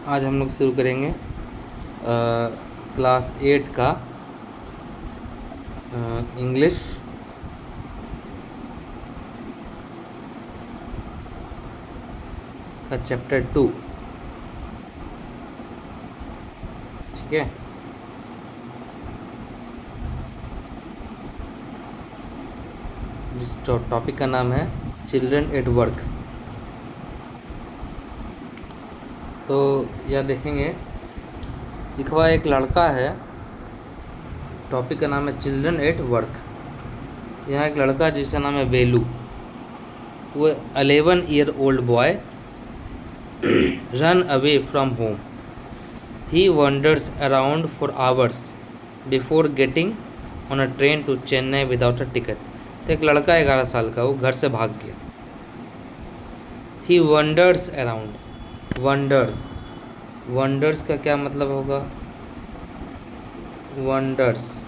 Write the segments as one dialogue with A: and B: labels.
A: आज हम लोग शुरू करेंगे क्लास 8 का इंग्लिश का चैप्टर 2। ठीक है, जिस टॉपिक का नाम है चिल्ड्रन एट वर्क। तो यह देखेंगे, लिखा हुआ एक लड़का है, टॉपिक का नाम है चिल्ड्रन एट वर्क। यहाँ एक लड़का जिसका नाम है वेलू, वो 11 year old boy run away from home. He wanders around for hours before getting on a train to Chennai without a ticket. तो एक लड़का 11 साल का, वो घर से भाग गया। ही wanders around, वंडर्स का क्या मतलब होगा? वंडर्स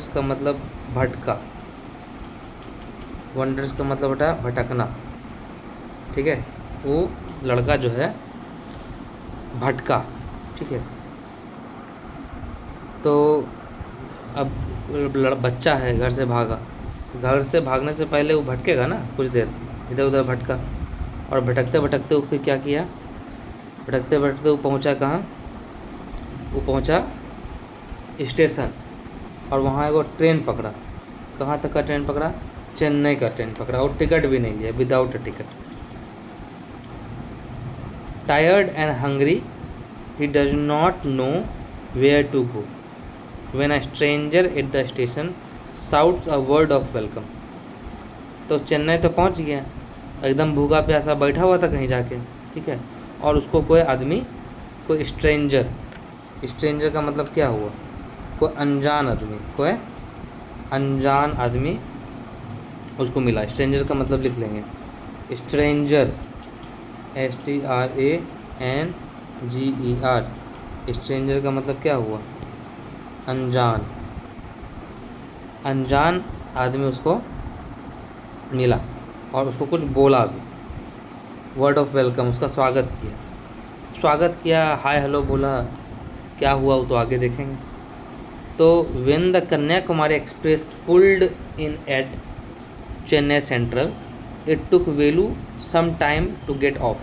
A: का मतलब भटका। वंडर्स का मतलब होता है भटकना। ठीक है, वो लड़का जो है भटका। ठीक है, तो अब बच्चा है, घर से भागा, तो घर से भागने से पहले वो भटकेगा ना, कुछ देर इधर उधर भटका, और भटकते भटकते वो फिर क्या किया? भटकते भटकते वो पहुंचा कहाँ? वो पहुंचा स्टेशन, और वहाँ एगो ट्रेन पकड़ा। कहाँ तक का ट्रेन पकड़ा? चेन्नई का ट्रेन पकड़ा, और टिकट भी नहीं लिया, without a ticket. Tired and hungry, he does not know where to go when a stranger at the station shouts a word of welcome। तो चेन्नई तो पहुंच गया, एकदम भूखा प्यासा बैठा हुआ था कहीं जाके। ठीक है, और उसको कोई आदमी, कोई स्ट्रेंजर का मतलब क्या हुआ? कोई अनजान आदमी, कोई अनजान आदमी उसको मिला। स्ट्रेंजर का मतलब लिख लेंगे, स्ट्रेंजर, STRANGER। स्ट्रेंजर का मतलब क्या हुआ? अनजान आदमी उसको मिला, और उसको कुछ बोला भी, वर्ड ऑफ वेलकम, उसका स्वागत किया, हाय हेलो बोला। क्या हुआ वो तो आगे देखेंगे। तो when the Kanyakumari express pulled in at Chennai central, it took Velu some time to get off.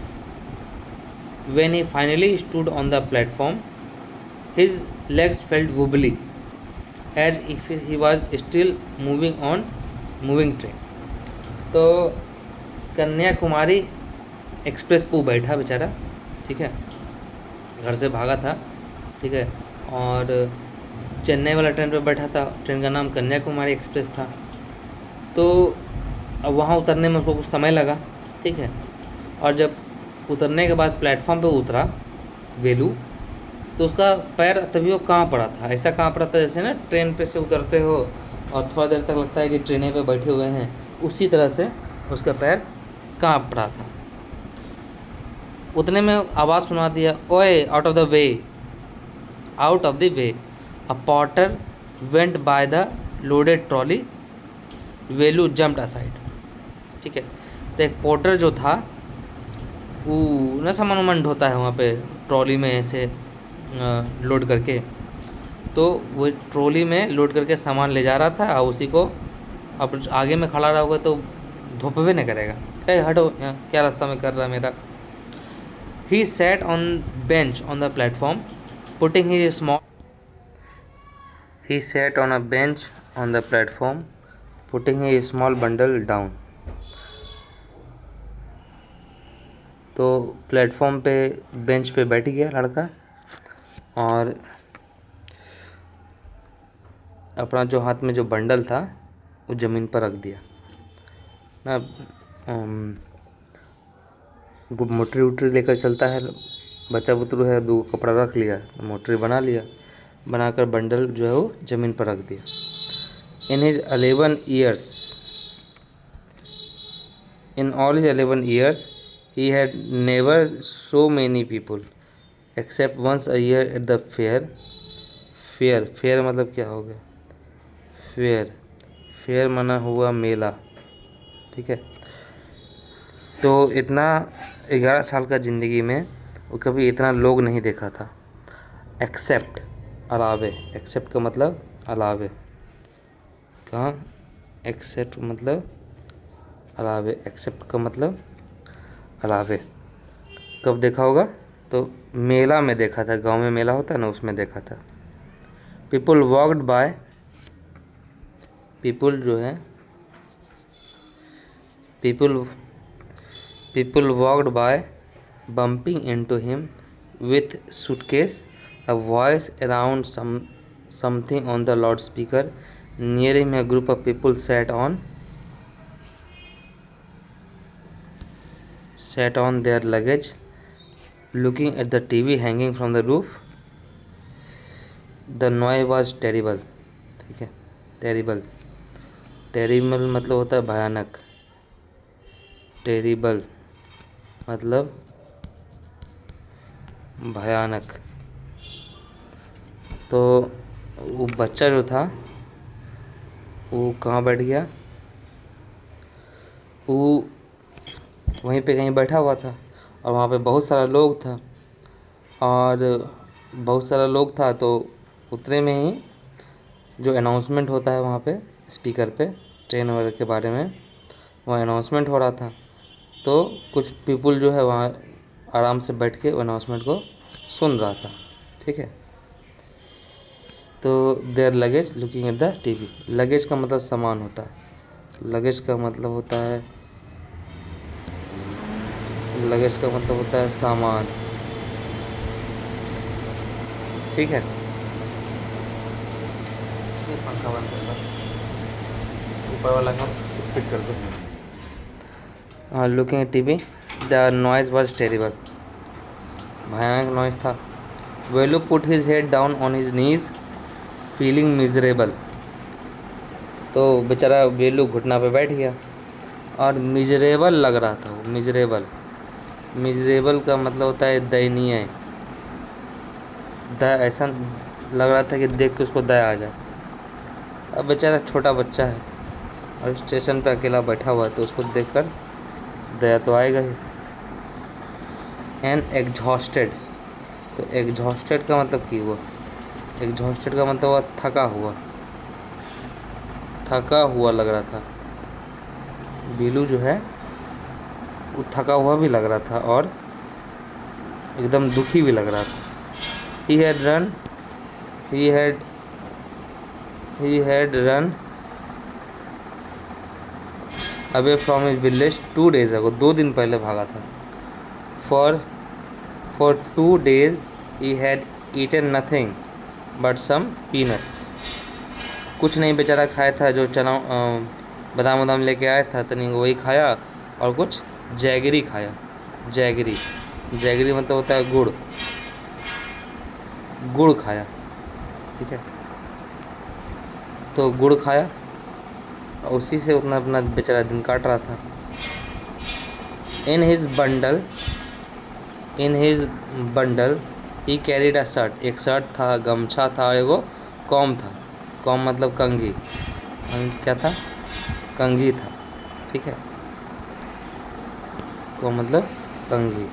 A: When he finally stood on the platform, his legs felt wobbly, as if he was still moving train। तो Kanyakumari express पे बैठा बेचारा। ठीक है, घर से भागा था। ठीक है, और चेन्नई वाला ट्रेन पे बैठा था। ट्रेन का नाम कन्याकुमारी एक्सप्रेस था। तो अब वहाँ उतरने में उसको कुछ समय लगा। ठीक है, और जब उतरने के बाद प्लेटफॉर्म पे उतरा वेलू, तो उसका पैर तभी वो काँप पड़ा था। ऐसा काँप रहा था जैसे ना ट्रेन पे से उतरते हो और थोड़ा देर तक लगता है कि ट्रेनें पे बैठे हुए हैं, उसी तरह से उसका पैर काँप रहा था। उतने में आवाज़ सुना दिया, ओए out of the way. A Potter went by the loaded trolley, Velu jumped aside. ठीक है, तो एक पोर्टर जो था, वो ना सामान वामान ढोता है वहाँ पे ट्रॉली में ऐसे लोड करके, तो वो ट्रॉली में लोड करके सामान ले जा रहा था, और उसी को अब आगे में खड़ा रहोगे तो धोपवे नहीं करेगा। हटो, क्या रास्ता में कर रहा है मेरा। He sat on bench on the platform putting he small bundle down. तो प्लेटफॉर्म पे बेंच पे बैठ गया लड़का, और अपना जो हाथ में जो बंडल था वो ज़मीन पर रख दिया ना। वो मोटरी वोटरी लेकर चलता है, बच्चा बुतरू है, दो कपड़ा रख लिया, मोटरी बना लिया, बनाकर बंडल जो है वो ज़मीन पर रख दिया। In all his 11 years he had never so many people except once a year at the fair मतलब क्या हो गया? फेयर माना हुआ मेला। ठीक है, तो इतना 11 साल का ज़िंदगी में वो कभी इतना लोग नहीं देखा था। एक्सेप्ट अलावे, एक्सेप्ट का मतलब अलावे, कहाँ एक्सेप्ट मतलब अलावे, एक्सेप्ट का मतलब अलावे। कब देखा होगा? तो मेला में देखा था, गांव में मेला होता है ना, उसमें देखा था। पीपल वॉकड बाय, पीपल जो है people walked by bumping into him with suitcase, a voice around something on the loudspeaker. Near him a group of people sat on their luggage, looking at the TV hanging from the roof. The noise was terrible. ठीक है, terrible, terrible मतलब होता है भयानक, terrible मतलब भयानक। तो वो बच्चा जो था वो कहाँ बैठ गया? वो वहीं पे कहीं बैठा हुआ था और वहाँ पे बहुत सारा लोग था, और बहुत सारा लोग था तो उतने में ही जो अनाउंसमेंट होता है वहाँ पे स्पीकर पे ट्रेन वगैरह के बारे में, वहाँ अनाउंसमेंट हो रहा था। तो कुछ पीपल जो है वहाँ आराम से बैठ के अनाउंसमेंट को सुन रहा था। ठीक है, तो their luggage looking at the TV. Luggage का मतलब सामान होता है, लगेज का मतलब होता है, लगेज का मतलब होता है सामान। ठीक है, ये पंखा बंद कर दो, ऊपर वाला का स्पीड कर दो। हाँ, looking at TV, the noise was terrible, भयानक नॉइज़ था। Velu put his head down on his knees feeling miserable. तो बेचारा वेलू घुटना पे बैठ गया और मिजरेबल लग रहा था वो। मिजरेबल, मिजरेबल का मतलब होता है दयनीय। ऐसा लग रहा था कि देख के उसको दया आ जाए। अब बेचारा छोटा बच्चा है और स्टेशन पे अकेला बैठा हुआ है, तो उसको देखकर दया तो आएगा ही। एंड एग्जॉस्टेड, तो एग्जॉस्टेड का मतलब की हुआ, एग्जॉस्टेड का मतलब हुआ थका हुआ, थका हुआ लग रहा था। बीलू जो है वो थका हुआ भी लग रहा था और एकदम दुखी भी लग रहा था। he had run away from his village 2 days ago, 2 दिन पहले भागा था। for 2 days he had eaten nothing but some peanuts, कुछ नहीं बेचारा खाया था, जो चना बादाम वादाम लेके आया था तनी वही खाया, और कुछ जैगरी खाया। जैगरी, जैगरी मतलब होता है गुड़, गुड़ खाया। ठीक है, तो गुड़ खाया और उसी से उतना अपना बेचारा दिन काट रहा था। In his bundle he carried a shirt, एक शर्ट था, गमछा था, एगो कॉम था। कॉम मतलब कंघी, क्या था? कंघी था। ठीक है, कॉम मतलब कंघी।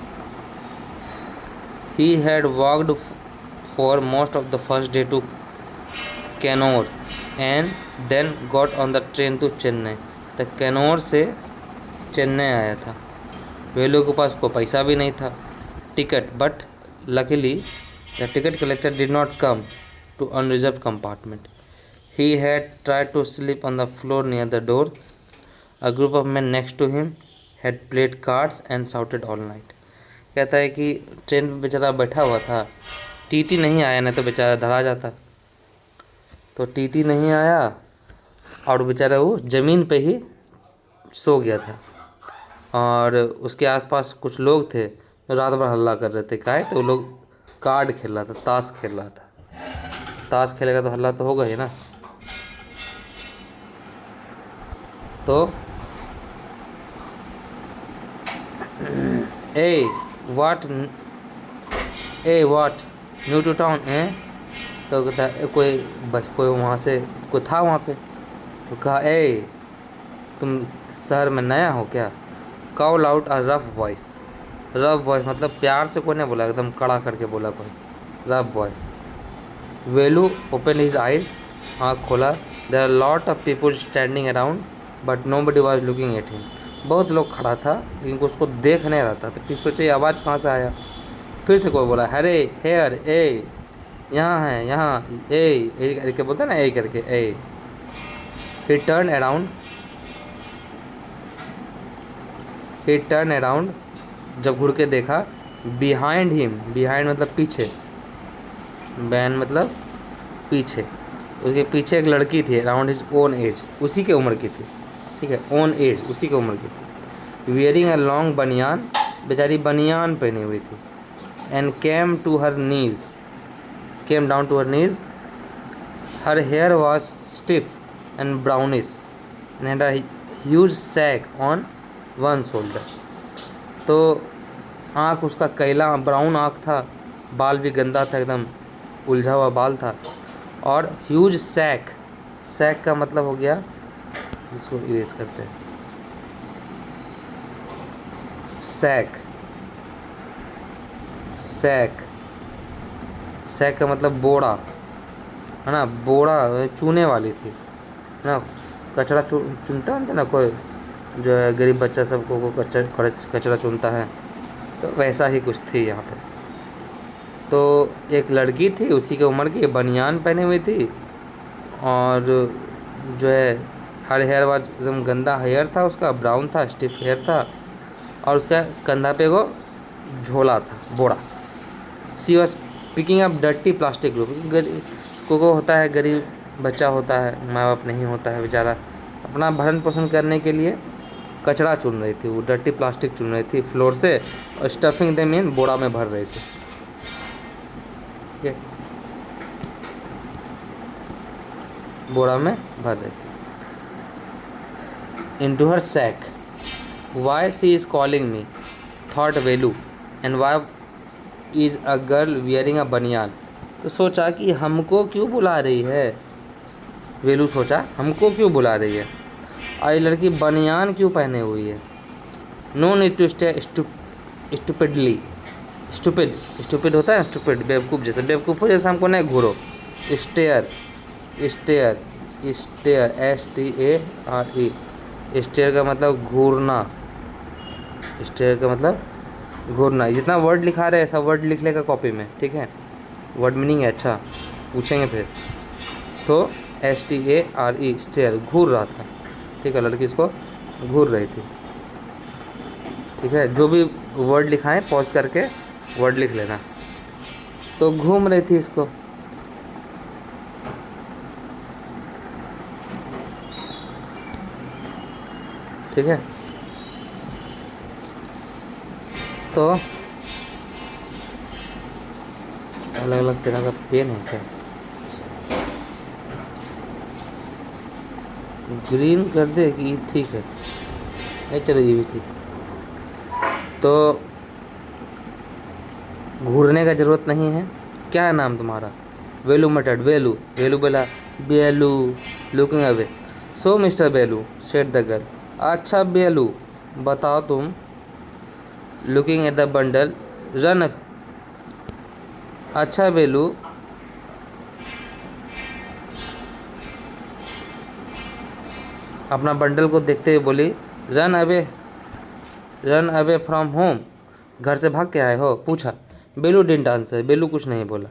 A: He had walked for most of the first day to Kannur and then got on the train to Chennai। तो कैनौर से चेन्नई आया था। वेलू के पास कोई पैसा भी नहीं था ticket, but luckily the ticket collector did not come to unreserved compartment। He had tried to sleep on the floor near the door। A group of men next to him had played cards and shouted all night। कहता है कि train में बेचारा बैठा हुआ था, TT नहीं आया, नहीं तो बेचारा धरा जाता। तो टीटी नहीं आया और बेचारा वो ज़मीन पे ही सो गया था, और उसके आसपास कुछ लोग थे जो रात भर हल्ला कर रहे थे। काहे? तो वो लोग कार्ड खेल रहा था, ताश खेल रहा था। ताश खेलेगा तो हल्ला तो होगा ही ना। तो व्हाट न्यू टू टाउन है? तो कहता है कोई वहाँ से कोई था वहाँ पे, तो कहा तुम शहर में नया हो क्या? Call out a rough voice, rough voice मतलब प्यार से कोई नहीं बोला, एकदम कड़ा करके बोला कोई, rough voice. Velu open his eyes, आँख खोला। There are lot of people standing around but nobody was looking at him. बहुत लोग खड़ा था लेकिन उसको देख नहीं रहा था। तो फिर सोचे ये आवाज़ कहाँ से आया। फिर से कोई बोला अरे हेयर ए, यहाँ है यहाँ ए करके बोलते हैं ना, ए करके ए। He turn around, he turn around, जब घुर के देखा। बिहाइंड हिम, बिहाइंड मतलब पीछे, बैन मतलब पीछे, उसके पीछे एक लड़की थी। अराउंड हिज ओन एज, उसी के उम्र की थी, ठीक है, ओन एज उसी के उम्र की थी। वियरिंग अ लॉन्ग बनियान, बेचारी बनियान पहनी हुई थी। And came to her knees, came down to her knees. Her hair was stiff and brownish and a huge sack on one shoulder. तो आँख उसका कैला ब्राउन आँख था, बाल भी गंदा था, एकदम उलझा हुआ बाल था। और ह्यूज सैक, सैक का मतलब हो गया, इसको इरेज करते हैं, सैक, सैक, सैक का मतलब बोड़ा है ना, बोड़ा चूने वाली थी ना, कचरा चुनता है ना कोई, जो है गरीब बच्चा सबको को कचरा चुनता है, तो वैसा ही कुछ थी यहाँ पे। तो एक लड़की थी उसी के उम्र की, बनियान पहनी हुई थी, और जो है हर हेयर वाज एकदम गंदा हेयर था उसका, ब्राउन था, स्टिफ हेयर था, और उसका कंधा पे वो झोला था, बोरा। She was picking up dirty plastic group, को होता है गरीब बच्चा होता है, माँ बाप नहीं होता है बेचारा, अपना भरण पोषण करने के लिए कचरा चुन रही थी, वो डर्टी प्लास्टिक चुन रही थी फ्लोर से, और स्टफिंग देम इन, बोरा में भर रही थी, ठीक है, बोरा में भर रही थी। Into her sack. Why she is calling me, thought Velu, and why is a girl wearing a banian. तो सोचा कि हमको क्यों बुला रही है, वेलू सोचा हमको क्यों बुला रही है, और ये लड़की बनियान क्यों पहने हुई है। No need to stay stupidly, stupid, stupid होता है स्टूपिड, बेवकूफ़ जैसे, बेवकूफ़ हो जैसे हमको नहीं घूरो। Stare, stare, stare, STARE, stare का मतलब घूरना, स्टेयर का मतलब घूरना। जितना वर्ड लिखा रहे ऐसा वर्ड लिख लेगा कॉपी में, ठीक है, वर्ड मीनिंग है, अच्छा पूछेंगे फिर। तो STARE, स्टेयर, घूर रहा था, ठीक है, लड़की इसको घूर रही थी, ठीक है, जो भी वर्ड लिखा है पॉज करके वर्ड लिख लेना। तो घूम रही थी इसको, ठीक है। तो अलग अलग तरह का पेन है क्या, ग्रीन कर दे कि ठीक है, नहीं चलो ये भी ठीक है। तो घूरने का ज़रूरत नहीं है। क्या है नाम तुम्हारा, वेलू मटड, वेलू, वेलू बोला बेलू, लुकिंग अवे। सो मिस्टर बेलू सेड द गर्ल, अच्छा बेलू बताओ तुम, looking at the bundle, run, अच्छा बेलू अपना बंडल को देखते हुए बोली, run away, run away from home, घर से भाग के आए हो, पूछा। बेलू डिडंट आंसर, बेलू कुछ नहीं बोला।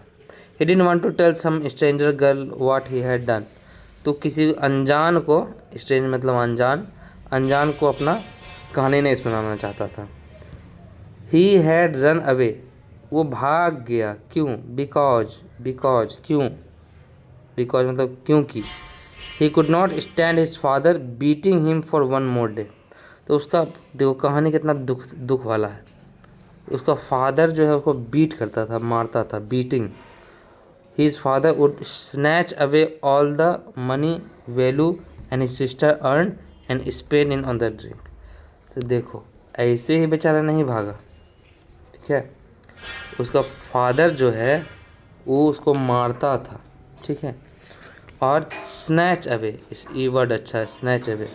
A: He didn't want to tell some stranger girl what he had done, तो किसी अनजान को, स्ट्रेंज मतलब अनजान, अनजान को अपना कहानी नहीं सुनाना चाहता था। ही हैड रन अवे, वो भाग गया, क्यों, बिकॉज, बिकॉज क्यों, बिकॉज मतलब क्योंकि। He could not stand his father beating him for one more day, तो उसका देखो कहानी कितना दुख वाला है। उसका फादर जो है उसको बीट करता था, मारता था, beating. His father would snatch away all the money value and his sister earn and Spain in on the drink. तो देखो ऐसे ही बेचारा नहीं भागा, ठीक है, उसका फादर जो है वो उसको मारता था, ठीक है, और स्नैच अवे, इस ई वर्ड अच्छा है, स्नैच अवे,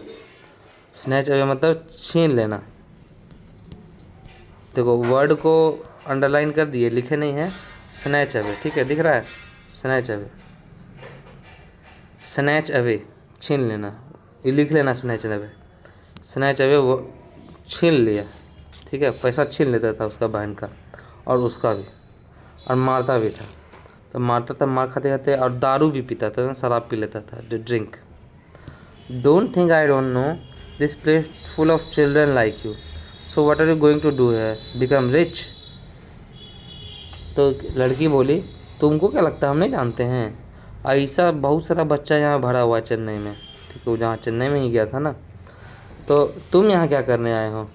A: स्नैच अवे मतलब छीन लेना, देखो वर्ड को अंडरलाइन कर दिए, लिखे नहीं है, स्नैच अवे, ठीक है, दिख रहा है, स्नैच अवे, स्नैच अवे, छीन लेना, ये लिख लेना, स्नैच अवे, स्नैच अवे, वो छीन लिया, ठीक है, पैसा छीन लेता था उसका बहन का और उसका भी, और मारता भी था, तो मारता था, मार खाते खाते, और दारू भी पीता था, शराब पी लेता था, drink. Don't think I don't know, this place full of children like you, so what are you going to do है, बिकम रिच। तो लड़की बोली, तुमको क्या लगता है हम नहीं जानते हैं, ऐसा बहुत सारा बच्चा यहाँ भरा हुआ है चेन्नई में, ठीक है, वो जहाँ चेन्नई में ही गया था ना, तो तुम यहाँ क्या करने आए हो,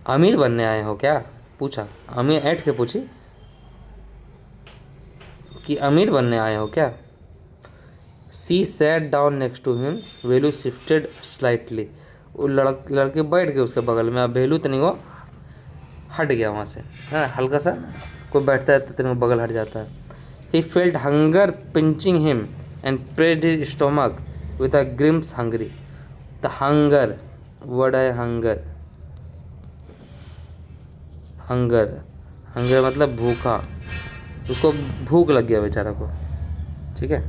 A: अमीर बनने आए हो क्या, पूछा, अमीर ऐठ के पूछी कि अमीर बनने आए हो क्या। She sat down next to him, Velu shifted slightly, वो लड़के बैठ गए उसके बगल में, अब वेलू तनी वो हट गया वहाँ से, है हल्का सा, कोई बैठता है तो तनी बगल हट जाता है। He felt hunger pinching him and pressed his stomach with a Grimes Hungary. The hunger word है हंगर, हंगर, हंगर मतलब भूखा, उसको भूख लग गया बेचारा को, ठीक है,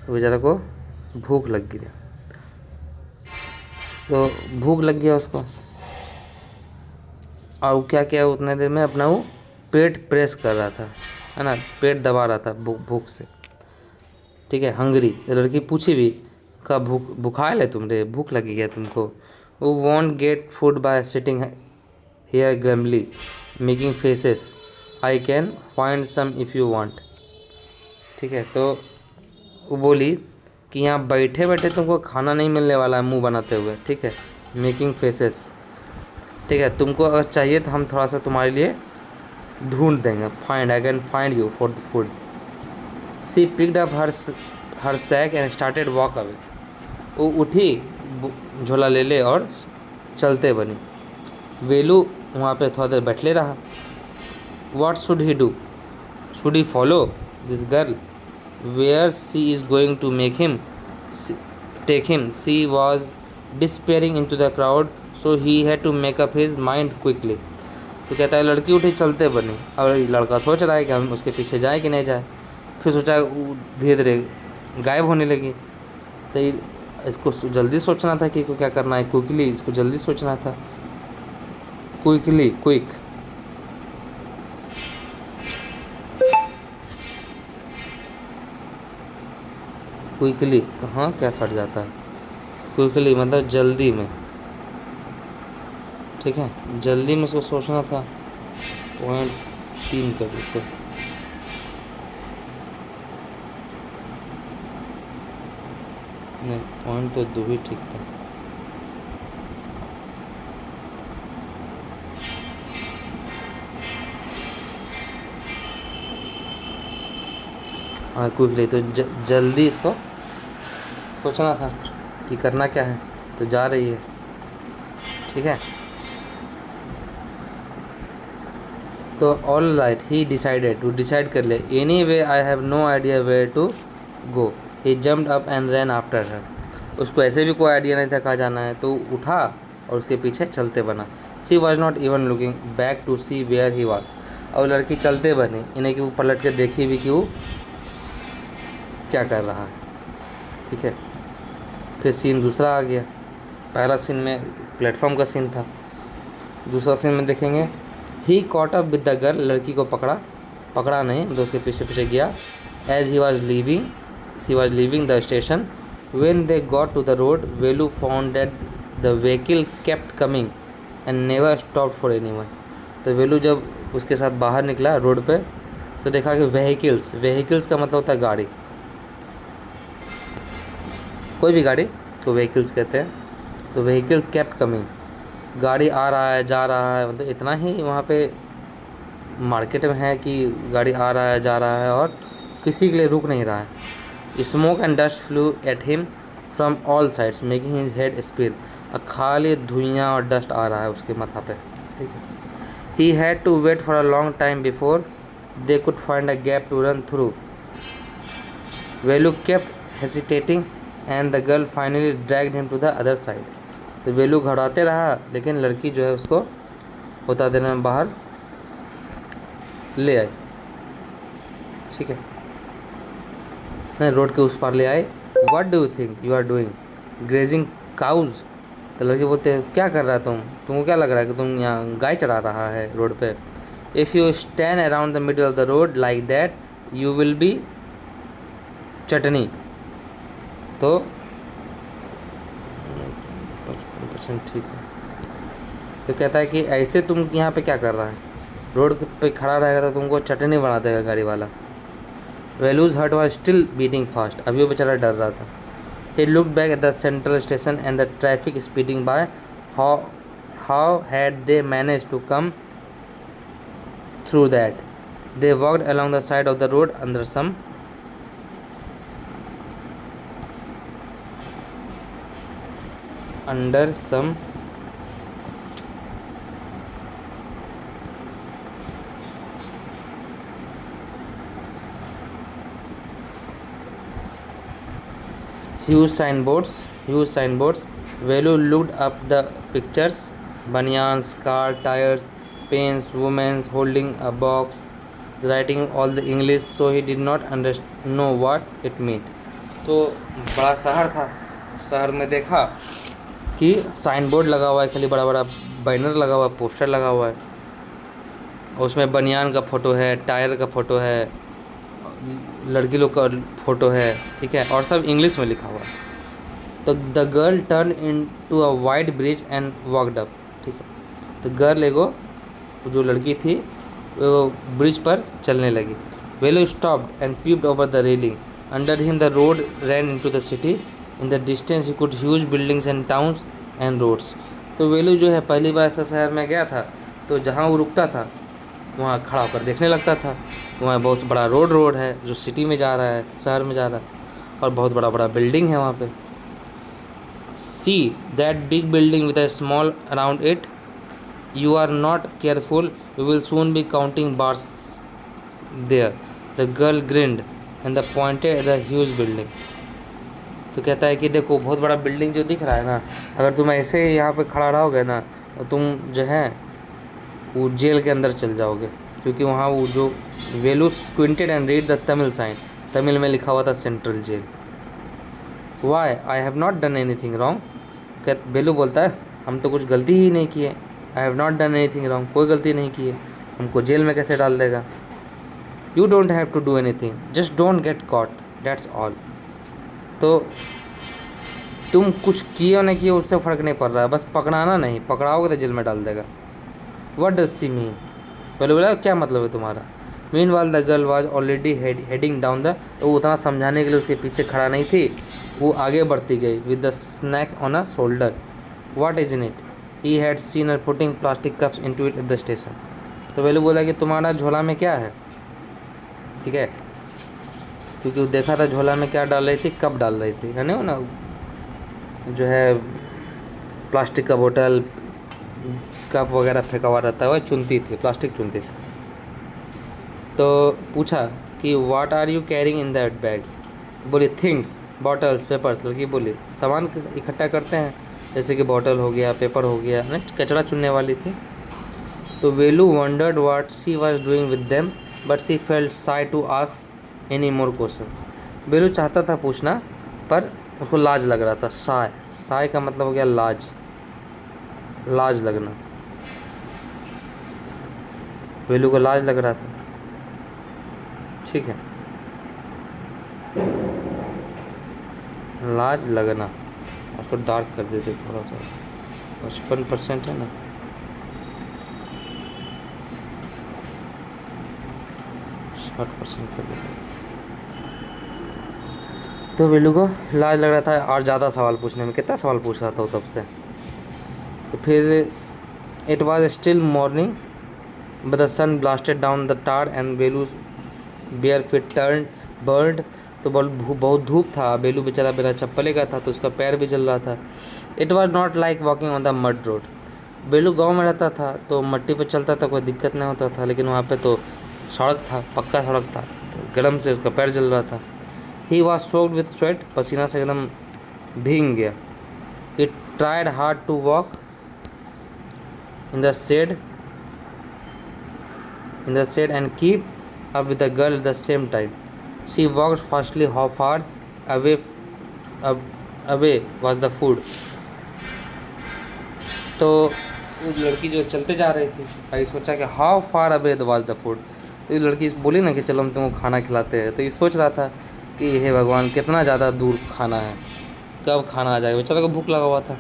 A: तो बेचारा को भूख लग गई, तो भूख लग गया उसको, और वो क्या किया उतने देर में, अपना वो पेट प्रेस कर रहा था, है ना, पेट दबा रहा था भूख से, ठीक है, हंगरी। लड़की पूछी भी, का भूखा है तुम रे, भूख लगी है तुमको। वो won't get food by sitting here glumly making faces, I can find some if you want, ठीक है, तो वो बोली कि यहाँ बैठे बैठे तुमको खाना नहीं मिलने वाला है, मुंह बनाते हुए, ठीक है, मेकिंग फेसेस, ठीक है, तुमको अगर चाहिए तो हम थोड़ा सा तुम्हारे लिए ढूंढ देंगे, find, I can find you for the food. She picked up her sack and started walk away, वो उठी, झोला ले ले और चलते बनी। वेलू वहाँ पे थोड़ा देर बैठले रहा। What should he do, should he follow this girl where she is going to make him take him, she was disappearing into the crowd, so he had to make up his mind quickly. तो कहता है लड़की उठी, चलते बनी, और लड़का सोच रहा है कि हम उसके पीछे जाए कि नहीं जाए, फिर सोचा धीरे धीरे गायब होने लगी, तो इसको जल्दी सोचना था कि को क्या करना है, क्विकली, इसको जल्दी सोचना था, क्विकली, क्विक, क्विकली कहाँ क्या सट जाता है, क्विकली मतलब जल्दी में, ठीक है, जल्दी में इसको सोचना था। पॉइंट 3 कर देते, नहीं पॉइंट तो 2 ही ठीक था। हाँ क्विकली, तो जल्दी इसको सोचना था कि करना क्या है, तो जा रही है, ठीक है, तो all right, he decided, to decide कर ले, anyway I have no idea where to go, he jumped up and ran after her, उसको ऐसे भी कोई आइडिया नहीं था कहाँ जाना है, तो उठा और उसके पीछे चलते बना। She was not even looking back to see where he was, और लड़की चलते बनी, इन्हें कि वो पलट के देखी भी कि वो क्या कर रहा है, ठीक है। फिर सीन दूसरा आ गया, पहला सीन में प्लेटफॉर्म का सीन था, दूसरा सीन में देखेंगे, he caught up with the girl, लड़की को पकड़ा नहीं, मतलब उसके पीछे पीछे गया। As he was leaving, she was leaving the station, when they got to the road, Velu found that the vehicle kept coming and never stopped for anyone. तो वेलू जब उसके साथ बाहर निकला रोड पे, तो देखा कि व्हीकल्स का मतलब होता है गाड़ी, कोई भी गाड़ी को व्हीकल्स कहते हैं, तो व्हीकल केप्ट कमिंग, गाड़ी आ रहा है जा रहा है, मतलब इतना ही वहाँ पे मार्केट में है कि गाड़ी आ रहा है जा रहा है और किसी के लिए रुक नहीं रहा है। Smoke and dust flu at him from all sides making his head spin, खाली धुइयाँ और डस्ट आ रहा है उसके माथा पे, ठीक है। He had to wait for a long time before they could find a gap to run through, Velu kept hesitating and the girl finally dragged him to the other side. तो वेलू घबराते रहा, लेकिन लड़की जो है उसको उतना देर में बाहर ले आए, ठीक है, नहीं रोड के उस पार ले आए। What do you think you are doing, grazing cows. तो लड़के बोलते हैं क्या कर रहा है तुमको क्या लग रहा है कि तुम यहाँ गाय चढ़ा रहा है रोड पे। If you stand around the middle of the road like that you will be chutney. तो 55% ठीक है। तो कहता है कि ऐसे तुम यहाँ पे क्या कर रहा है, रोड पे खड़ा रहेगा तो तुमको चटनी बना देगा गाड़ी वाला। Velu's heart was still beating fast, अभी वो बेचारा डर रहा था। He looked back at the central station and the traffic speeding by. How had they manage to come through that. They walked along the side of the road under some huge signboards. Velu looked up the pictures: banyans, car tires, pens, women holding a box, writing all the English, so he did not know what it meant. तो बड़ा शहर था, शहर में देखा कि sign board लगा हुआ है, खाली बड़ा बड़ा बैनर लगा हुआ है, पोस्टर लगा हुआ है, उसमें बनियान का फ़ोटो है, टायर का फ़ोटो है, लड़की लोग का फ़ोटो है, ठीक है, और सब इंग्लिश में लिखा हुआ है। तो the girl turn into a wide bridge and walked up, ठीक है। तो गर्ल एगो जो लड़की थी वो ब्रिज पर चलने लगी। Velu stopped and peeped over the railing. Under him the road ran into the city. In the distance he could huge buildings and towns and roads. तो वेलू जो है पहली बार ऐसा शहर में गया था, तो जहाँ वो रुकता था वहाँ खड़ा होकर देखने लगता था। वहाँ बहुत बड़ा रोड है जो सिटी में जा रहा है, शहर में जा रहा है, और बहुत बड़ा बड़ा बिल्डिंग है वहाँ पे। See that big building with a small around it, you are not careful you will soon be counting bars there. The girl grinned and the pointed the huge building. तो कहता है कि देखो बहुत बड़ा बिल्डिंग जो दिख रहा है ना, अगर तुम ऐसे यहाँ पे खड़ा रहोगे ना तो तुम जो है वो जेल के अंदर चल जाओगे, क्योंकि वहाँ वो जो Velu squinted and read the Tamil sign, Tamil में लिखा हुआ था central jail. Why I have not done anything wrong. Velu बोलता है हम तो कुछ गलती ही नहीं किए, I have not done anything wrong, कोई गलती नहीं की है, हमको जेल में कैसे डाल देगा। You don't have to do anything, just don't get caught, that's all. तो तुम कुछ किए और नहीं किए उससे फ़र्क नहीं पड़ रहा है, बस पकड़ाना नहीं, पकड़ाओगे तो जेल में डाल देगा। वट डज सी मीन, पहले बोला क्या मतलब है तुम्हारा। मीन वाल the girl was already heading down the, वो उतना समझाने के लिए उसके पीछे खड़ा नहीं थी, वो आगे बढ़ती गई with the snacks on a shoulder. What is in it, he had seen her putting plastic cups into it at the station. तो पहले बोला कि तुम्हारा झोला में क्या है, ठीक है, क्योंकि वो देखा था झोला में क्या डाल रही थी, कप डाल रही थी, है ना, जो है प्लास्टिक का बोतल कप वगैरह फेंका हुआ रहता है, वह चुनती थी, प्लास्टिक चुनती थी। तो पूछा कि what are you carrying in that bag. बोली थिंग्स, बॉटल्स, पेपर्स। लड़की बोली सामान इकट्ठा करते हैं, जैसे कि बॉटल हो गया, पेपर हो गया, नहीं कचरा चुनने वाली थी। तो Velu wondered what she was doing with them but she felt shy to ask any more questions. Velu चाहता था पूछना पर उसको लाज लग रहा था। शाय का मतलब हो गया लाज, लाज लगना। वेलू को लाज लग रहा था, ठीक है, लाज लगना। उसको डार्क कर देते थोड़ा सा, 55% है ना, %60 कर देते। तो वेलू को लाज लग रहा था और ज़्यादा सवाल पूछने में, कितना सवाल पूछ रहा था वो तब से। तो फिर it was still morning but the sun blasted down the tar and Velu bare feet turn burned. तो बहुत धूप था, बेलू बेचारा बिना चप्पले का था तो उसका पैर भी जल रहा था। It was not like walking on the mud road. बेलू गांव में रहता था तो मट्टी पर चलता था, कोई दिक्कत नहीं होता था, लेकिन वहाँ पे तो सड़क था, पक्का सड़क था, तो गर्म से उसका पैर जल रहा था। He was soaked with sweat, पसीना से एकदम भीग गया। It tried hard to walk in the shade in the shade and keep up with the girl at the same time. She walked fastly. How far away ab- away was the food? तो वो लड़की जो चलते जा रही थी, भाई सोचा कि how far away was the food. तो ये लड़की बोली ना कि चलो हम तुमको खाना खिलाते हैं, तो ये सोच रहा था कि हे भगवान कितना ज़्यादा दूर खाना है, कब खाना आ जाएगा। बेचारा को भूख लगा हुआ था।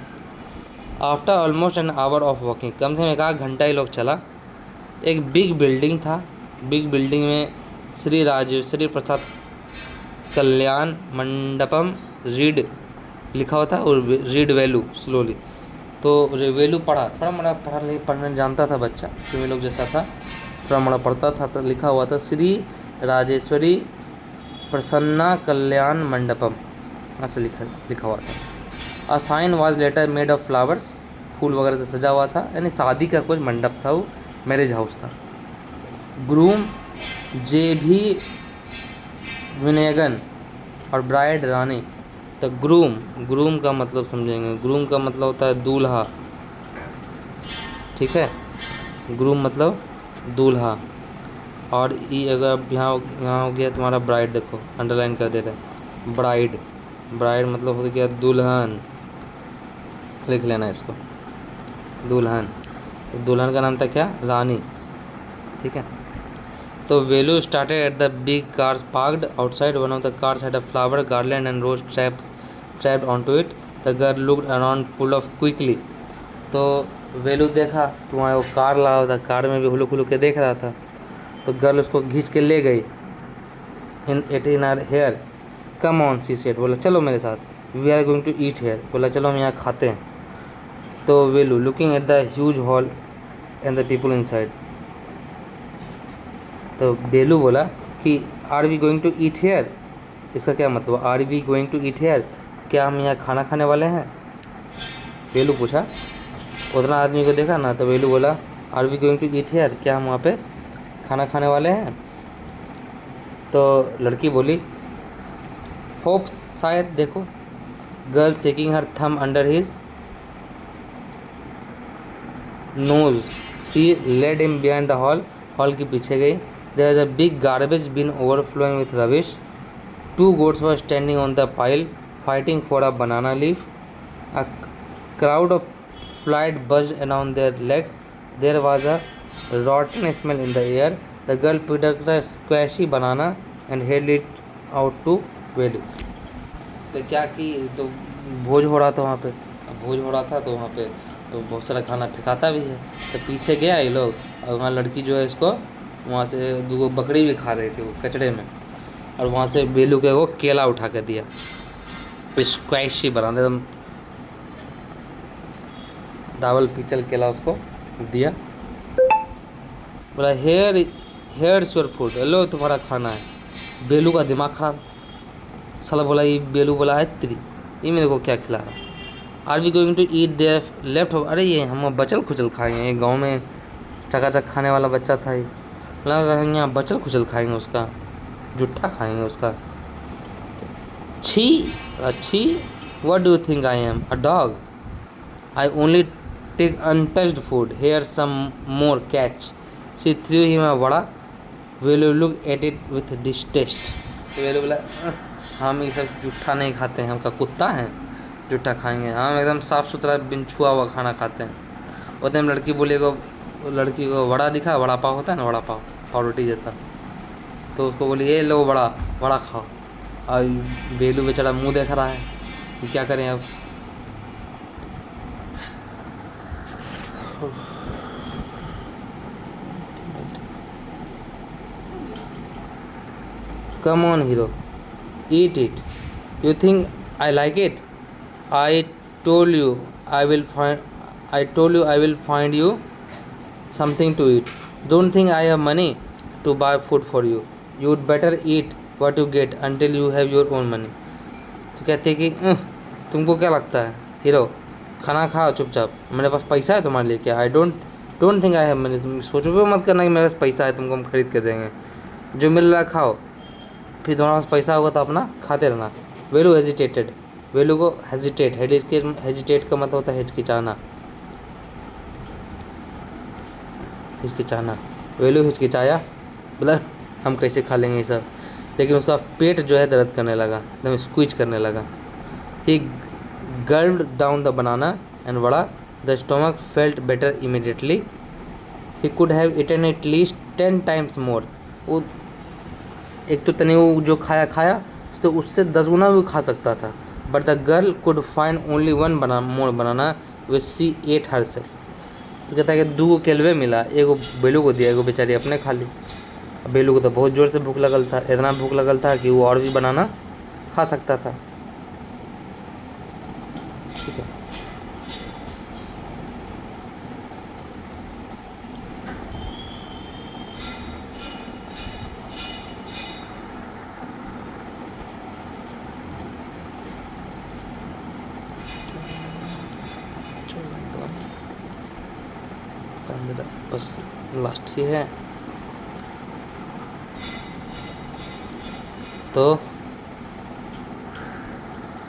A: After almost an hour of walking, कम से कम एक आध घंटा ही लोग चला, एक बिग बिल्डिंग था। बिग बिल्डिंग में श्री राजेश्वरी प्रसाद कल्याण मंडपम रीड लिखा हुआ था और रीड वैल्यू स्लोली। तो वेलू पढ़ा, थोड़ा मोड़ा पढ़ा नहीं, पढ़ने जानता था बच्चा, तुम्हें लोग जैसा था, थोड़ा मोड़ा पढ़ता था। तो लिखा हुआ था श्री राजेश्वरी प्रसन्ना कल्याण मंडपम, ऐसे लिखा हुआ था। A sign was letter made of flowers, फूल वगैरह से सजा हुआ था, यानी शादी का कुछ मंडप था, वो मैरिज हाउस था। ग्रूम जे भी विनयगन और ब्राइड रानी। तो ग्रूम का मतलब समझेंगे, ग्रूम का मतलब होता है दूल्हा, ठीक है, ग्रूम मतलब दूल्हा। और ये अगर यहाँ हो गया तुम्हारा ब्राइड, देखो अंडरलाइन कर देते हैं, ब्राइड मतलब हो गया दुल्हन, लिख लेना इसको, दुल्हन। तो दुल्हन का नाम था क्या, रानी, ठीक है। तो Velu started at the big cars parked outside, one of the cars had a flower garland and rose trapped onto it. The girl looked around pull off quickly. तो वेलू देखा तो वहाँ वो कार लगा हुआ था, कार में भी हुलुक हुलुक के देख रहा था। तो गर्ल उसको खींच के ले गई in her here, come on she said, बोला चलो मेरे साथ, we are going to eat here, बोला चलो हम यहाँ खाते हैं। तो Velu looking at the huge hall and the people inside, तो बेलू बोला कि are we going to eat here, इसका क्या मतलब, are we going to eat here, क्या हम यहाँ खाना खाने वाले हैं। बेलू पूछा, उतना आदमी को देखा ना, तो बेलू बोला are we going to eat here, क्या हम वहाँ पे खाना खाने वाले हैं। तो लड़की बोली होप्स, शायद, देखो। Girl shaking her thumb under his nose, she led him behind the hall के पीछे गई। There is a big garbage bin overflowing with rubbish. Two goats were standing on the pile, fighting for a banana leaf. A crowd of flies buzzed around their legs. There was a rotten smell in the air. The girl picked up a squashy banana and held it out to Velu. तो क्या कि तो भोज हो रहा था वहाँ पे, भोज हो रहा था तो वहाँ पे तो बहुत सारा खाना फेंकाता भी है। तो पीछे गया ये लोग, और वहाँ लड़की जो है इसको वहाँ से दो बकरी भी खा रही थी वो कचड़े में, और वहाँ से बेलू के वो केला उठा के दिया, स्क्वैशी बना एकदम दावल पीचल केला उसको दिया। बोला हेयर्स योर फूड, लो तुम्हारा खाना है। बेलू का दिमाग खराब, साला बोला ये बेलू बोला है तेरी, ये मेरे को क्या खिला रहा। Are we going to eat their left, अरे ये हम बचल खुचल खाएंगे, ये गाँव में चकाचक खाने वाला बच्चा था ये, लगा यहाँ बचल खुचल खाएंगे उसका, जुट्ठा खाएंगे उसका। छी, what do you think I am, a dog, I only take untouched food, here some more catch. She threw him a vada, Velu look at it with distaste. तो वेलू बोला हम ये सब जुट्ठा नहीं खाते हैं, हमका कुत्ता है जुट्ठा खाएंगे, हम एकदम साफ़ सुथरा बिन छुआ हुआ खाना खाते हैं। उतने में लड़की बोलेगा, लड़की को वड़ा दिखा, वड़ा पाव होता है ना, वड़ा पाव, पाव रोटी जैसा, तो उसको बोली ये लो वड़ा खाओ। और बेलू बेचारा मुंह देख रहा है कि क्या करें अब। Come on hero, eat it, you think I like it, I told you I will find you something to eat. Don't think I have money to buy food for you. You'd better eat what you get until you have your own money. तो कहते हैं कि तुमको क्या लगता है hero, खाना खाओ चुपचाप, मेरे पास पैसा है तुम्हारे लिए क्या, I don't think I have money, तुम सोचो भी मत करना कि मेरे पास पैसा है तुमको हम खरीद के देंगे, जो मिल रहा है खाओ, फिर तुम्हारे पास पैसा होगा तो अपना खाते रहना। वेलू हेजिटेटेड, वेलू को हेजिटेट का मतलब होता है हिचकिचाना, वेलू हिचकिचाया, बोला हम कैसे खा लेंगे ये सब, लेकिन उसका पेट जो है दर्द करने लगा, एकदम स्क्वीज करने लगा। He gulped down the banana and vada, the stomach felt better immediately, he could have eaten at least 10 times more. वो एक तो तने वो जो खाया तो उससे 10 गुना भी खा सकता था। But the girl could find only one more banana which she ate herself. तो कहता है कि 2 केलवे मिला, एगो बेलू को दिया, एगो बेचारी अपने खा ली। अब बेलू को तो बहुत ज़ोर से भूख लगल था, इतना भूख लगल था कि वो और भी बनाना खा सकता था। ठीक है, बस लास्ट ही है। तो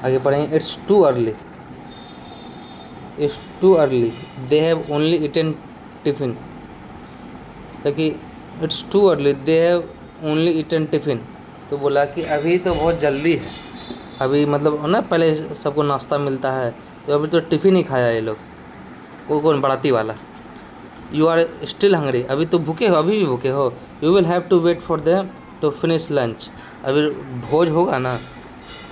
A: आगे पढ़ेंगे। It's too early, it's too early, they have only eaten tiffin. क्योंकि it's too early, they have only eaten tiffin. तो बोला कि अभी तो बहुत जल्दी है, अभी मतलब ना पहले सबको नाश्ता मिलता है, तो अभी तो टिफ़िन ही खाया ये लोग। वो कौन, बाराती वाला। यू आर स्टिल हंग्री, अभी तो भूखे हो, अभी भी भूखे हो। You will have to wait for them to finish lunch, अभी भोज होगा ना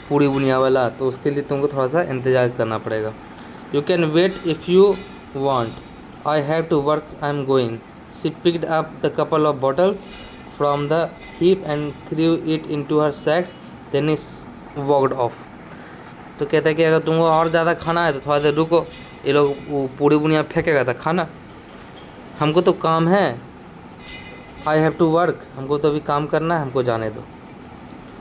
A: पूरी बुनिया वाला, तो उसके लिए तुमको थोड़ा सा इंतज़ार करना पड़ेगा। You can wait if you want, I have to work, I am going. She picked up the couple of bottles from the heap and threw it into her sacks, then is walked off. तो कहता है कि अगर तुमको और ज़्यादा खाना है तो थोड़ा देर रुको, ये लोग वो पूरी बुनिया फेंकेगा था खाना, हमको तो काम है, आई हैव टू वर्क, हमको तो अभी काम करना है, हमको जाने दो।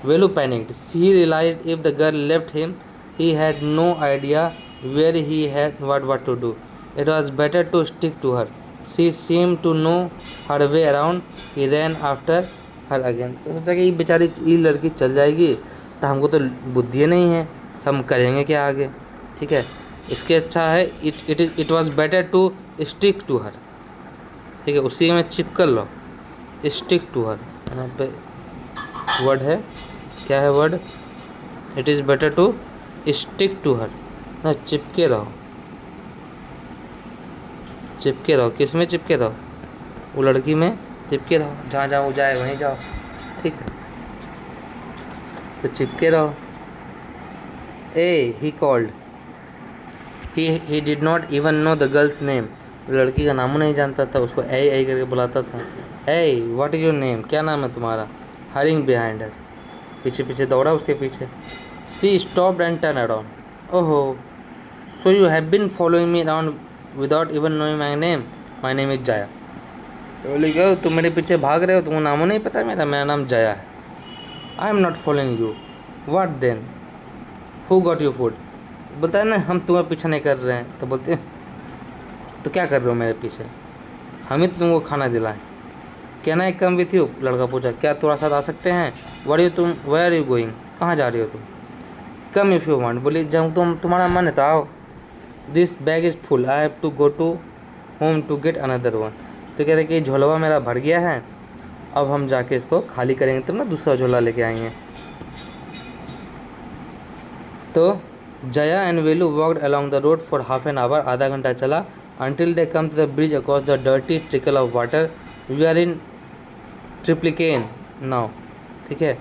A: Velu panicked, she realized if the girl left him, he had no idea where he had what to do, it was better to stick to her, she seem to know her way around, he ran after her again. तो सोचा कि ये बेचारी ये लड़की चल जाएगी, तो हमको तो बुद्धि नहीं है, हम करेंगे क्या आगे। ठीक है, इसके अच्छा है it was better to stick to her. ठीक है, उसी में चिपकल लो, स्टिक टू हर, यहाँ पे वर्ड है, क्या है word, it is better to stick to her, ना चिपके रहो, चिपके रहो, किस में चिपके रहो, वो लड़की में चिपके रहो, जहाँ जहाँ वो जाए वहीं जाओ। ठीक है, तो चिपके रहो। He called, he did not even know the girls name, लड़की का नाम नहीं जानता था, उसको ए करके बुलाता था। ए व्हाट इज योर नेम, क्या नाम है तुम्हारा। हरिंग बिहाइंड हर, पीछे पीछे दौड़ा उसके पीछे। She stopped and turn around, oho so you have been following me around without even knowing my name is Jaya. तो बोले गो तुम मेरे पीछे भाग रहे हो, तुमको नामो नहीं पता मेरा नाम जया है। I am not following you, what then, who got you food. बोलता है ना हम तुम्हारा पीछा नहीं कर रहे हैं, तो बोलते हैं तो क्या कर रहे हो मेरे पीछे, हम ही तो तुमको खाना दिलाएं। Can I come with you, लड़का पूछा क्या तुम्हारे साथ आ सकते हैं। वेयर आर यू गोइंग, कहाँ जा रही हो तुम। कम इफ़ यू वांट, बोली जब तुम्हारा मन है तो आओ। This bag is full, I have to go to home to get another one. तो कहते कि झोलवा मेरा भर गया है, अब हम जाके इसको खाली करेंगे तब ना दूसरा झोला लेके आएंगे। तो Jaya and Velu walked along the road for half an hour, आधा घंटा चला, until they come to the bridge across the dirty trickle of water. We are in Triplicane now. ठीक है,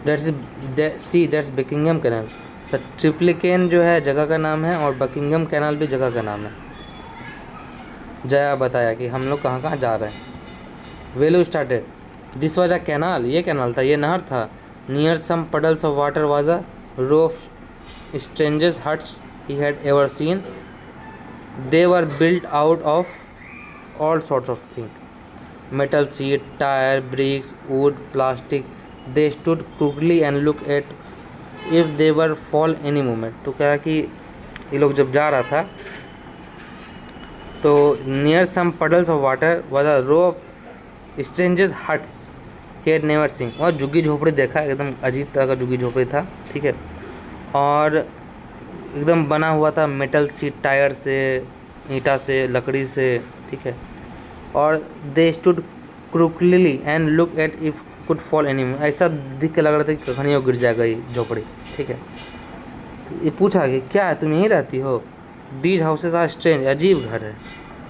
A: that's बकिंगम कैनाल। तो ट्रिप्लिकेन जो है जगह का नाम है और बकिंगम कैनाल भी जगह का नाम है। जया बताया कि हम लोग कहाँ कहाँ जा रहे हैं। Velu started, this was a canal, ये कैनाल था, ये नहर था। Near some puddles of water was a row of strangest huts he had ever seen. They were built out of all sorts of things, metal sheet, tire, bricks, wood, plastic. They stood crookedly and looked at if they were fall any moment. तो क्या कि ये लोग जब जा रहा था तो near some puddles of water was a row of strangest huts he had never seen. और झुग्गी झोपड़ी देखा, एकदम अजीब तरह का झुग्गी झोपड़ी था। ठीक है, और एकदम बना हुआ था मेटल सीट, टायर से, ईंटा से, लकड़ी से। ठीक है। और they stood crookedly and look at if could fall any, ऐसा दिख के लग रहा था कि कहीं वो गिर जाएगा ये झोपड़ी, ठीक है। तो ये पूछा कि क्या है तुम यहीं रहती हो? दीज हाउसेज आर स्ट्रेंज, अजीब घर है,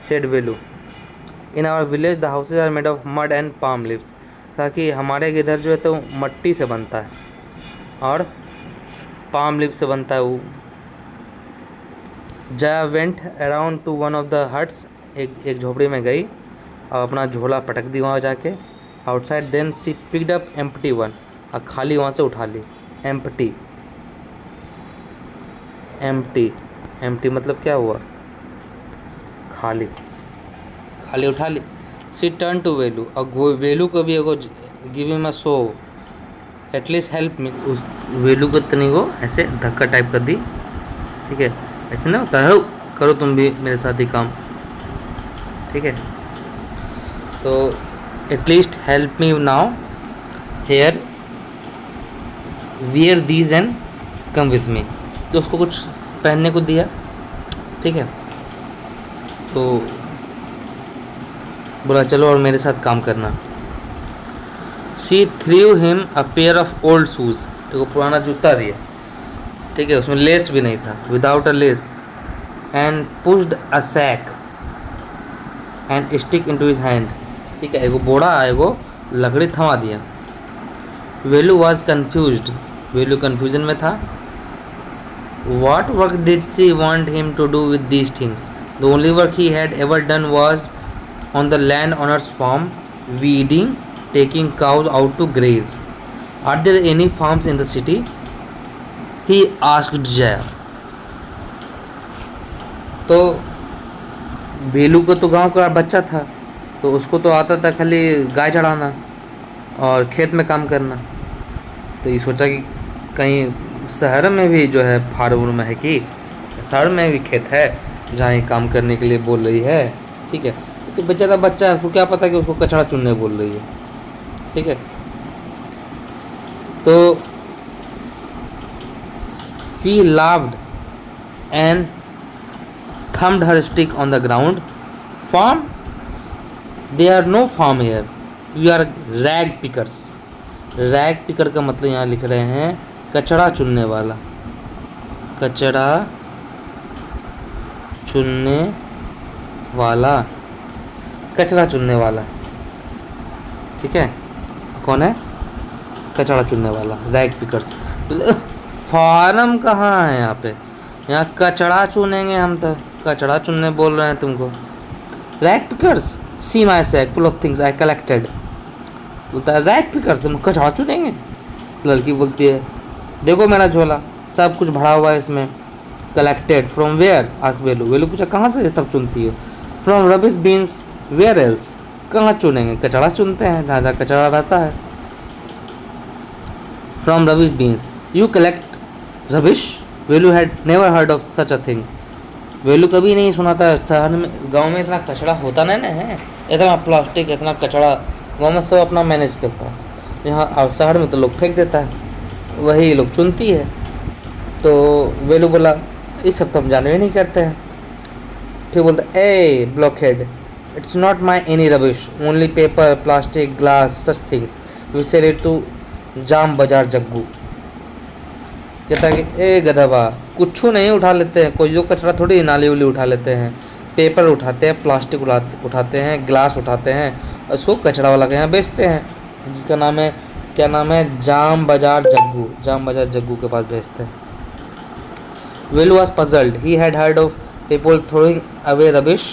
A: said Velu. In our village the houses are made of mud and palm leaves, कहा कि हमारे इधर जो है तो मट्टी से बनता है और पाम लीव से बनता है वो। Jaya went around two one of the huts, एक झोपड़ी में गई और अपना झोला पटक दी वहाँ जाके आउटसाइड। देन सी पिक्ड अप एम्प्टी वन, और खाली वहाँ से उठा ली। एम्प्टी, एम्प्टी, एम्प्टी मतलब क्या हुआ? खाली, खाली उठा ली। सी टर्न टू वेलू, और वेलू को भी एगो give him a so at least help me, उस वेलू को तनी वो ऐसे धक्का टाइप कर दी, ठीक है। ऐसे ना होता है, करो तुम भी मेरे साथ ही काम, ठीक है। तो at least help me now here wear these and come with me, तो उसको कुछ पहनने को दिया, ठीक है। तो बोला चलो और मेरे साथ काम करना। She threw him a pair of old shoes, देखो पुराना जूता दिया, ठीक है, उसमें लेस भी नहीं था, without a lace. And pushed a sack and stick into his hand, ठीक है, एगो बोड़ा एगो लकड़ी थमा दिया। Velu was confused, Velu confusion में था। What work did she want him to do with these things? The only work he had ever done was on the landowner's farm, weeding, taking cows out to graze. Are there any farms in the city? He asked Jaya. तो बेलू को तो गांव का बच्चा था, तो उसको तो आता था खाली गाय चढ़ाना और खेत में काम करना। तो ये सोचा कि कहीं शहर में भी जो है फार्म है, कि शहर में भी खेत है जहाँ ये काम करने के लिए बोल रही है, ठीक है। तो बेचारा बच्चा है, उसको क्या पता कि उसको कचरा चुनने बोल रही है, ठीक है। तो she laughed and thumped her stick on the ground. Farm? They are no farm here, we are rag pickers. Rag picker का मतलब यहाँ लिख रहे हैं कचरा चुनने वाला, कचरा चुनने वाला, कचरा चुनने वाला, ठीक है। कौन है? कचरा चुनने वाला, रैग पिकर्स। फार्म कहाँ है यहाँ पे? यहाँ कचरा चुनेंगे हम, तो कचरा चुनने बोल रहे हैं तुमको। Rag pickers, see my sack full of things I collected. बोलता है रैग पिकर्स, हम कचरा चुनेंगे? लड़की बोलती है देखो मेरा झोला, सब कुछ भरा हुआ है इसमें। Collected from where? Asked Velu. Velu पूछा कहाँ से तब चुनती हो? From rubbish bins, where else? कहाँ चुनेंगे? कचरा चुनते हैं जहाँ जहाँ कचरा रहता है। From rubbish bins, you collect rubbish? Velu had never heard of such a thing. Velu कभी नहीं सुना था, शहर में गांव में इतना कचरा होता नहीं ना है, इतना प्लास्टिक इतना कचरा गांव में सब अपना मैनेज करता है, यहाँ और शहर में तो लोग फेंक देता है, वही लोग चुनती है। तो वेलू बोला इस सब तो हम जाने भी नहीं करते हैं। फिर बोलता a blockhead, it's not my any rubbish, only paper plastic glass such things, we sell it to Jam Bazaar Jaggu. कहता है कि ए गधबा, कुछ नहीं उठा लेते हैं, कोई जो कचरा थोड़ी नाली उली उठा लेते हैं, पेपर उठाते हैं, प्लास्टिक उठाते हैं, ग्लास उठाते हैं, और उसको कचरा वाला के यहाँ बेचते हैं, जिसका नाम है क्या नाम है, जाम बाजार जग्गू। जाम बाजार जग्गू के पास भेजते हैं। Velu was puzzled, he had heard of people throwing away rubbish,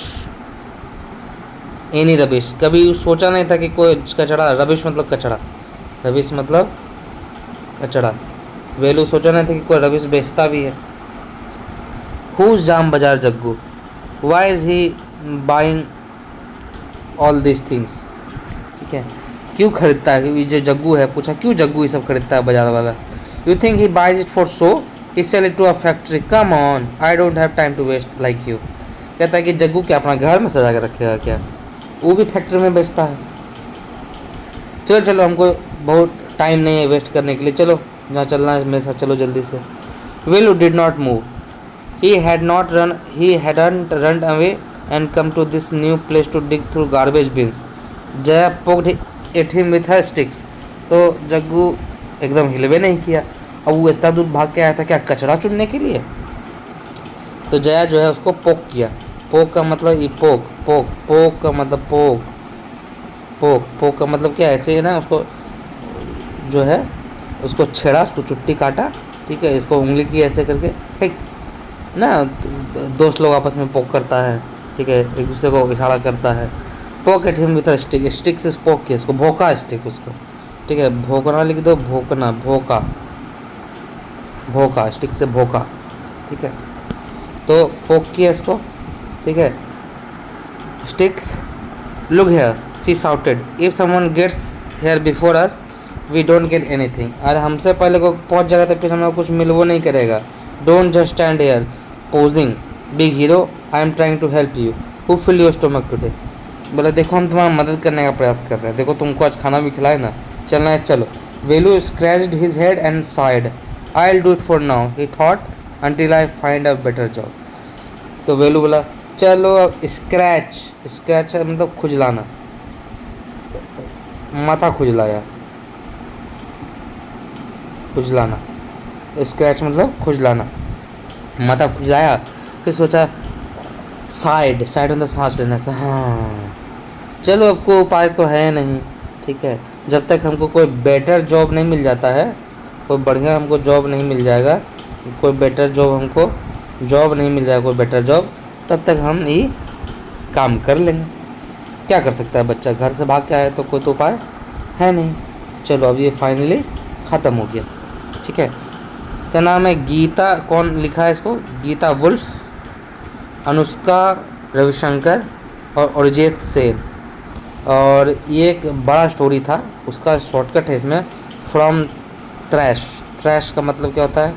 A: any rubbish. कभी सोचा नहीं था कि कोई कचरा, रबिश मतलब कचरा, रबिश मतलब कचरा। वेलू सोचा नहीं था कि कोई रबिश बेचता भी है। हुज Jam Bazaar Jaggu, why is he buying all this things, ठीक है, क्यों खरीदता है? ये जो जग्गू है, पूछा क्यों जग्गू ये सब खरीदता है बाजार वाला? You think he buys it for show, he sell it to a factory, come on I don't have time to waste like you. कहता है कि जग्गू क्या अपना घर में सजा के रखेगा क्या? वो भी फैक्ट्री में बेचता है। चलो चलो, हमको बहुत टाइम नहीं है वेस्ट करने के लिए, चलो जहाँ चलना है मेरे साथ चलो जल्दी से। Willu did not move. He hadn't run away and come to this new place to dig through garbage bins. Jaya poked at him with her sticks. तो जग्गू एकदम हिलवे नहीं किया। अब वो इतना दूर भाग के आया था क्या, कचरा चुनने के लिए? तो जया जो है उसको पोक किया। पोक का मतलब ये पोक पोक पोक का मतलब पोक पोक पोक का मतलब क्या, ऐसे ही ना उसको जो है उसको छेड़ा, उसको चुट्टी काटा, ठीक है, इसको उंगली की ऐसे करके, ठीक ना, दोस्त लोग आपस में पोक करता है, ठीक है, एक दूसरे को इशारा करता है। पोक at him with a stick, stick से पोक किया, इसको भोंका स्टिक उसको, ठीक है, भोंकना लिख दो, भोंकना, भोंका, भोंका, स्टिक से भोंका, ठीक है, तो पोक किया इसको, ठीक है। Sticks, look here, she shouted, if someone gets here before us we don't get anything. अरे हमसे पहले को पहुंच जाएगा तो फिर हमें कुछ मिल वो नहीं करेगा। Don't just stand here posing big hero, I am trying to help you, who fill your stomach today. बोला देखो हम तुम्हारा मदद करने का प्रयास कर रहे हैं, देखो तुमको आज खाना भी खिलाए ना, चलना है चलो। Velu scratched his head and sighed, I will do it for now he thought until I find a better job. तो वेलू बोला चलो अब स्क्रैच, स्क्रैच मतलब खुजलाना, माथा खुजलाया, खुजलाना, स्क्रैच मतलब खुजलाना, माथा खुजलाया। फिर सोचा साइड, साइड मतलब सांस लेना से, हाँ चलो अब कोई उपाय तो है नहीं, ठीक है, जब तक हमको कोई बेटर जॉब नहीं मिल जाता है, कोई बढ़िया हमको जॉब नहीं मिल जाएगा, कोई बेटर जॉब हमको जॉब नहीं मिल जाएगा, कोई बेटर जॉब, तब तक हम ये काम कर लेंगे। क्या कर सकता है बच्चा, घर से भाग के आया तो कोई तो उपाय है नहीं। चलो अब ये फाइनली ख़त्म हो गया, ठीक है। क्या नाम है, गीता, कौन लिखा है इसको, गीता वुल्फ, अनुष्का रविशंकर और अरिजीत सेन। और ये एक बड़ा स्टोरी था, उसका शॉर्टकट है इसमें, फ्रॉम ट्रैश। ट्रैश का मतलब क्या होता है,